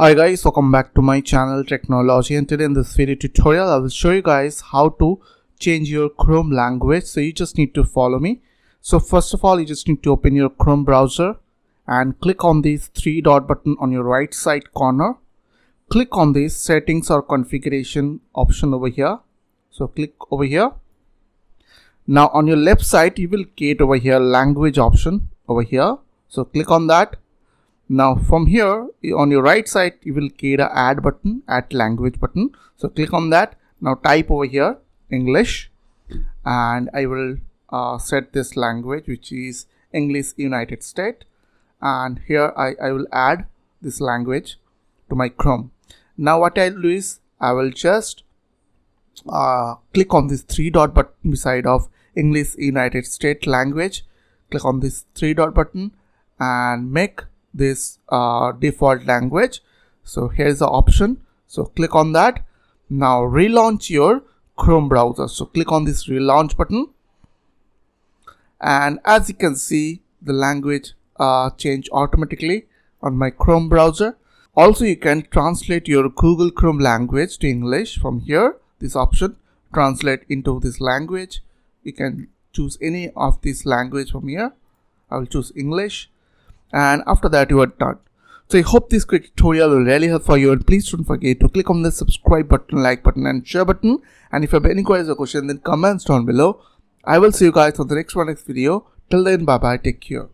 Hi guys, welcome back to my channel Technology, and today in this video tutorial I will show you guys how to change your Chrome language. So you just need to follow me. So first of all, you just need to open your Chrome browser and click on this three dot button on your right side corner. Click on this settings or configuration option over here. So click over here. Now on your left side you will get over here language option over here. So click on that. Now from here on your right side you will get a add button, add language button. So click on that. Now type over here English, and I will set this language, which is English United States, and here I will add this language to my Chrome. Now what I'll do is I will just click on this three dot button beside of English United States language. Click on this three dot button and make this default language. So here's the option, so click on that. Now relaunch your Chrome browser. So click on this relaunch button, and as you can see the language change automatically on my Chrome browser. Also you can translate your Google Chrome language to English from here. This option, translate into this language, you can choose any of this language from here. I will choose English, and after that you are done. So I hope this quick tutorial will really help for you, and please don't forget to click on the subscribe button, like button and share button, and if you have any queries or questions then comments down below. I will see you guys on the next video. Till then, bye bye, take care.